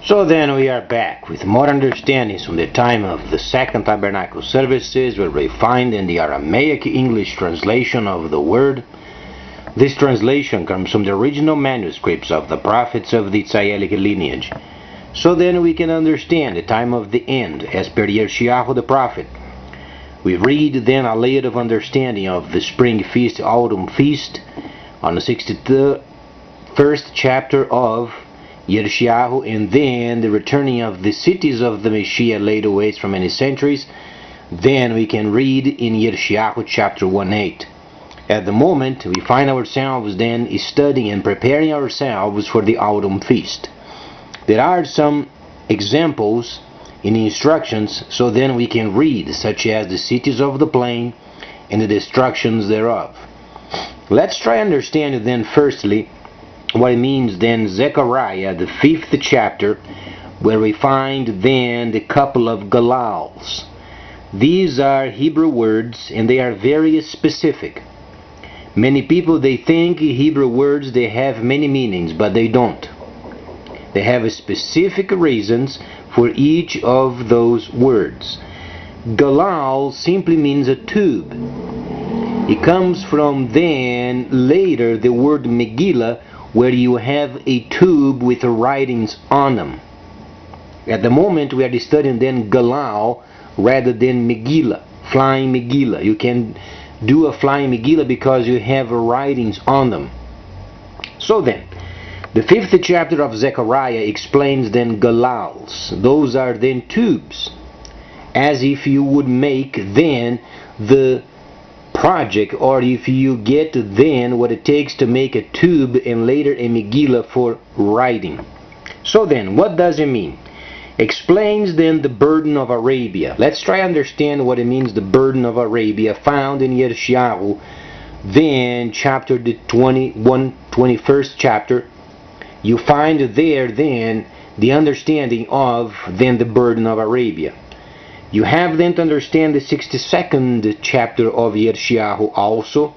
So then we are back with more understandings from the time of the Second Tabernacle services, where we find in the Aramaic English translation of the word. This translation comes from the original manuscripts of the prophets of the Tzayelic lineage. So then we can understand the time of the end as per Yeshayahu the prophet. We read then a layer of understanding of the spring feast, autumn feast, on the 61st chapter of Yeshayahu, and then the returning of the cities of the Messiah laid waste for many centuries. Then we can read in Yeshayahu chapter 1:8. At the moment, we find ourselves then studying and preparing ourselves for the autumn feast. There are some examples in the instructions, so then we can read, such as the cities of the plain and the destructions thereof. Let's try understanding then firstly what it means then Zechariah, the 5th chapter, where we find then the couple of galals. These are Hebrew words and they are very specific. Many people, they think Hebrew words, they have many meanings, but they don't. They have specific reasons for each of those words. Galal simply means a tube. It comes from then later the word Megillah, where you have a tube with writings on them. At the moment we are studying then Galal rather than Megillah, flying Megillah. You can do a flying Megillah because you have writings on them. So then, the 5th chapter of Zechariah explains then galals. Those are then tubes, as if you would make then the project, or if you get then what it takes to make a tube and later a Megillah for writing. So then, what does it mean? Explains then the burden of Arabia. Let's try to understand what it means, the burden of Arabia, found in Yeshayahu, then chapter the 21st chapter. You find there then the understanding of then the burden of Arabia. You have then to understand the 62nd chapter of Yeshayahu also,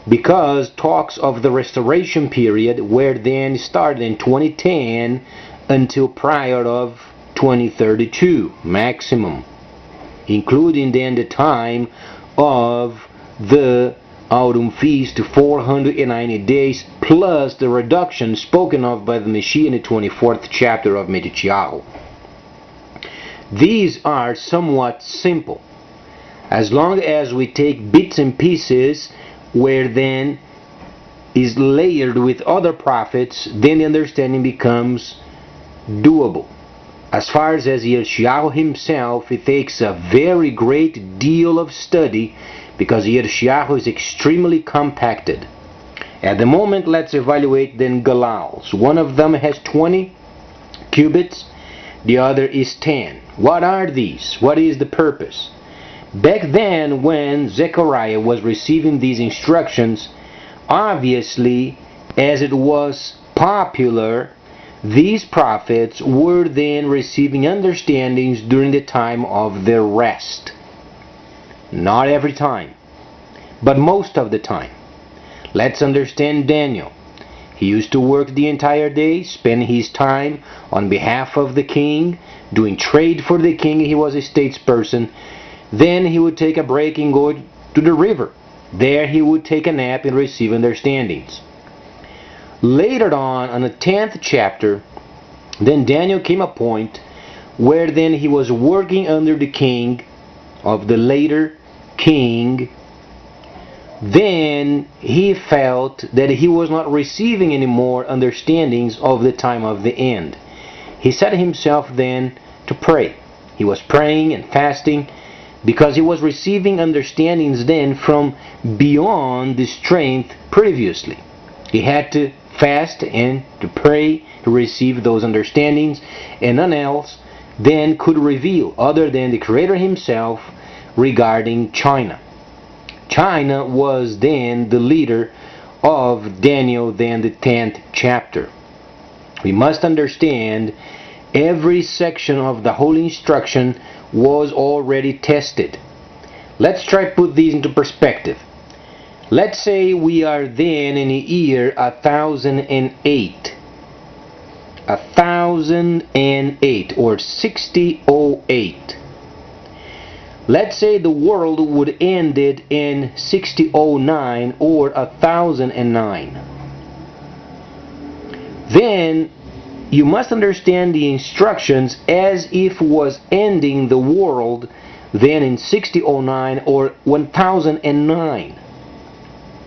because talks of the restoration period, where then started in 2010 until prior of 2032 maximum, including then the time of the autumn feast to 490 days, plus the reduction spoken of by the Messiah in the 24th chapter of Yeshayahu. These are somewhat simple, as long as we take bits and pieces where then is layered with other prophets, then the understanding becomes doable. As far as Yeshayahu himself, it takes a very great deal of study, because Yeshayahu is extremely compacted. At the moment, let's evaluate then galals. One of them has 20 cubits, the other is 10. What are these? What is the purpose? Back then, when Zechariah was receiving these instructions, obviously, as it was popular, these prophets were then receiving understandings during the time of their rest. Not every time, but most of the time. Let's understand Daniel. He used to work the entire day, spend his time on behalf of the king, doing trade for the king. He was a statesperson. Then he would take a break and go to the river. There he would take a nap and receive understandings. Later on the 10th chapter, then Daniel came a point where then he was working under the king of the later king. Then he felt that he was not receiving any more understandings of the time of the end. He set himself then to pray. He was praying and fasting because he was receiving understandings then from beyond the strength previously. He had to fast and to pray to receive those understandings, and none else then could reveal other than the Creator himself regarding China. China was then the leader of Daniel, then the 10th chapter. We must understand every section of the Holy Instruction was already tested. Let's try to put these into perspective. Let's say we are then in the year 1008. 1008 or 6008. Let's say the world would end it in 6009 or 1009. Then you must understand the instructions as if was ending the world then in 6009 or 1009.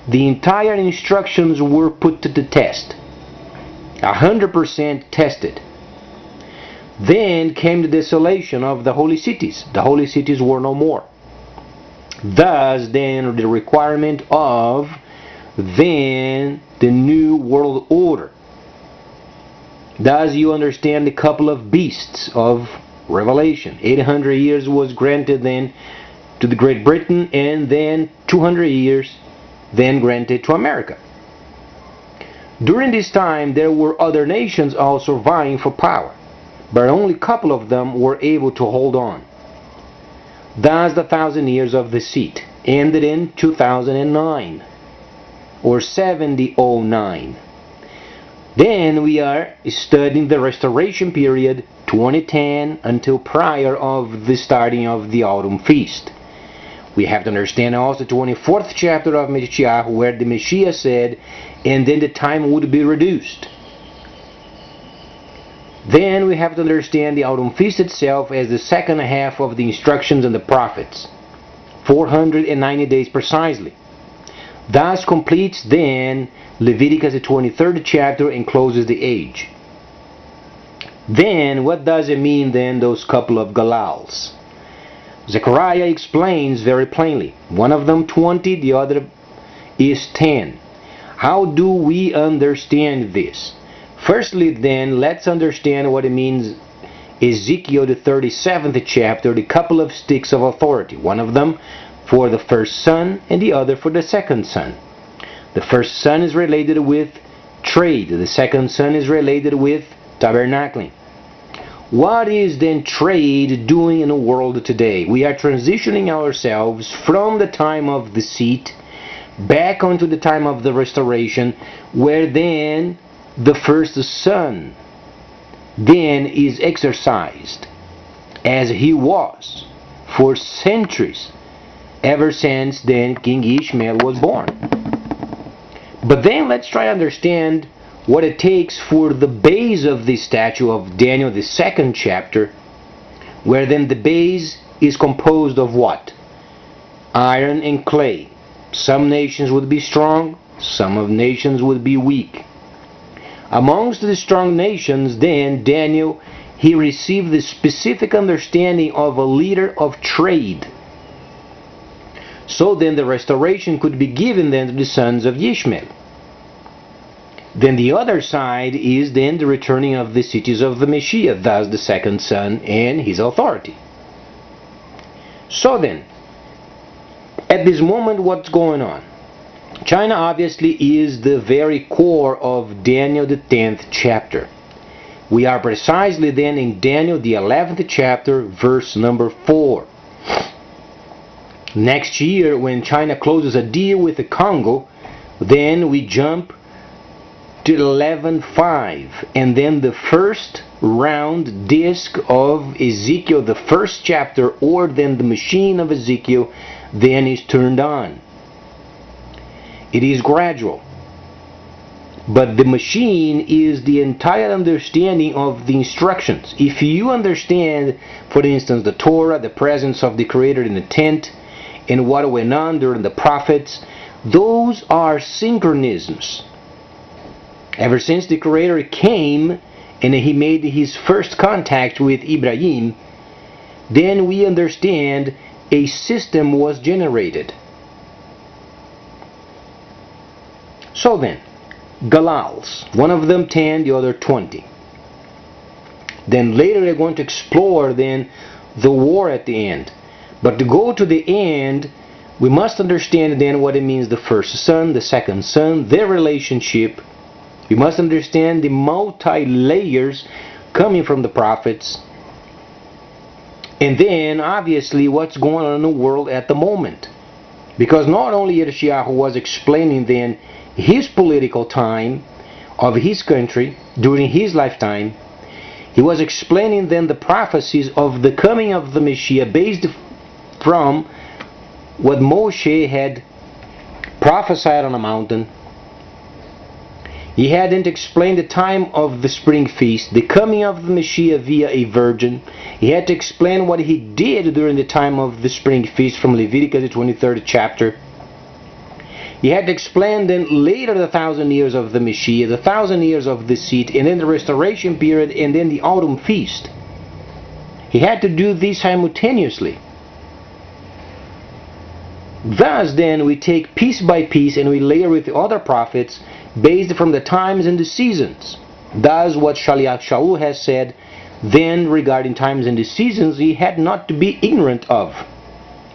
The entire instructions were put to the test, 100% tested. Then came the desolation of the holy cities. The holy cities were no more. Thus then the requirement of then the new world order. Thus you understand the couple of beasts of Revelation. 800 years was granted then to the Great Britain, and then 200 years then granted to America. During this time there were other nations also vying for power, but only a couple of them were able to hold on. Thus the 1,000 years of deceit ended in 2009 or 7009. Then we are studying the restoration period 2010 until prior of the starting of the autumn feast. We have to understand also the 24th chapter of Zechariah, where the Messiah said, and then the time would be reduced. Then we have to understand the autumn feast itself as the second half of the instructions and the prophets, 490 days precisely. Thus completes then Leviticus the 23rd chapter and closes the age. Then what does it mean then, those couple of galals? Zechariah explains very plainly. One of them 20, the other is 10. How do we understand this? Firstly then, let's understand what it means Ezekiel the 37th chapter, the couple of sticks of authority. One of them for the first son and the other for the second son. The first son is related with trade. The second son is related with tabernacling. What is then trade doing in the world today? We are transitioning ourselves from the time of deceit back onto the time of the restoration, where then the first son then is exercised as he was for centuries, ever since then King Ishmael was born. But then let's try to understand what it takes for the base of the statue of Daniel, the 2nd chapter, where then the base is composed of what? Iron and clay. Some nations would be strong, some of nations would be weak. Amongst the strong nations then Daniel, he received the specific understanding of a leader of trade. So then the restoration could be given then to the sons of Ishmael. Then the other side is then the returning of the cities of the Messiah, thus the second son and his authority. So then, at this moment, what's going on? China obviously is the very core of Daniel the 10th chapter. We are precisely then in Daniel the 11th chapter, verse number 4. Next year, when China closes a deal with the Congo, then we jump to 11:5, and then the first round disc of Ezekiel, the first chapter, or then the machine of Ezekiel, then is turned on. It is gradual, but the machine is the entire understanding of the instructions. If you understand, for instance, the Torah, the presence of the Creator in the tent, and what went on during the prophets, those are synchronisms. Ever since the Creator came and he made his first contact with Ibrahim, then we understand a system was generated. So then, galals, one of them 10, the other 20. Then later we're going to explore then the war at the end. But to go to the end, we must understand then what it means, the first son, the second son, their relationship. We must understand the multi-layers coming from the prophets. And then obviously what's going on in the world at the moment. Because not only Yeshayahu was explaining then his political time of his country during his lifetime, He was explaining then the prophecies of the coming of the Messiah based from what Moshe had prophesied on a mountain. He hadn't explained the time of the spring feast, the coming of the Messiah via a virgin. He had to explain what he did during the time of the spring feast from Leviticus, the 23rd chapter. He had to explain then later the 1,000 years of the Messiah, the 1,000 years of the seed, and then the restoration period, and then the autumn feast. He had to do these simultaneously. Thus then we take piece by piece and we layer with the other prophets based from the times and the seasons. Thus what Shaliach Shaul has said then regarding times and the seasons he had not to be ignorant of.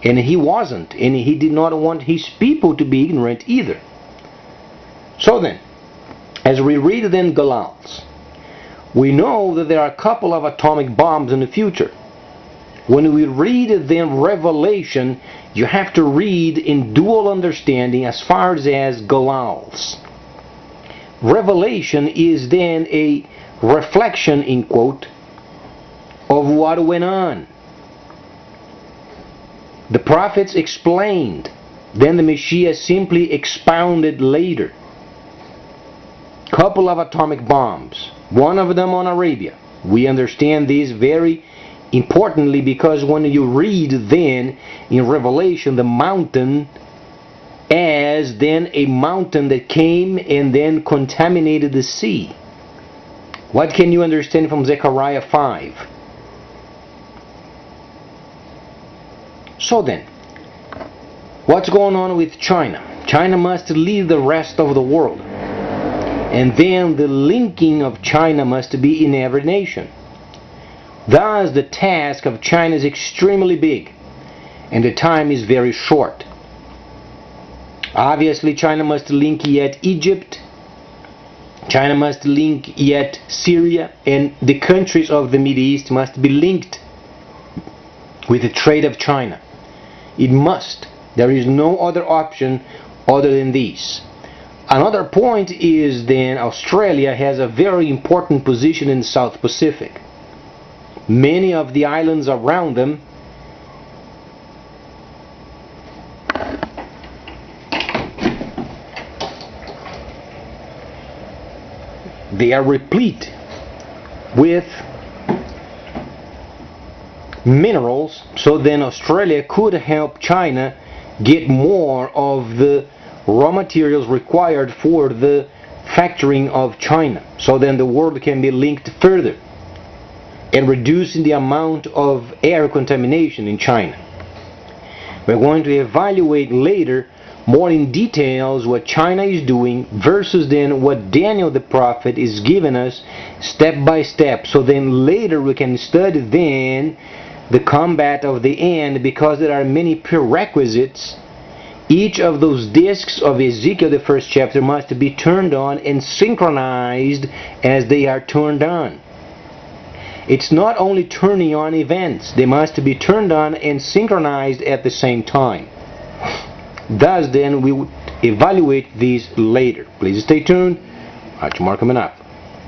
And he wasn't, and he did not want his people to be ignorant either. So then, as we read then Galals, we know that there are a couple of atomic bombs in the future. When we read then Revelation, you have to read in dual understanding as far as Galals. Revelation is then a reflection, in quote, of what went on. The prophets explained, then the Messiah simply expounded later. Couple of atomic bombs, one of them on Arabia. We understand this very importantly because when you read then in Revelation the mountain as then a mountain that came and then contaminated the sea. What can you understand from Zechariah 5? So then, what's going on with China? China must lead the rest of the world. And then the linking of China must be in every nation. Thus the task of China is extremely big, and the time is very short. Obviously China must link yet Egypt, China must link yet Syria, and the countries of the Middle East must be linked with the trade of China. It must. There is no other option other than these. Another point is then Australia has a very important position in the South Pacific. Many of the islands around them they are replete with minerals, so then Australia could help China get more of the raw materials required for the factoring of China, so then the world can be linked further and reducing the amount of air contamination in China. We're going to evaluate later more in details what China is doing versus then what Daniel the prophet is giving us step by step, so then later we can study then the combat of the end, because there are many prerequisites. Each of those discs of Ezekiel the first chapter must be turned on and synchronized as they are turned on. It's not only turning on events, they must be turned on and synchronized at the same time. Thus then we will evaluate these later. Please stay tuned. Much more coming up.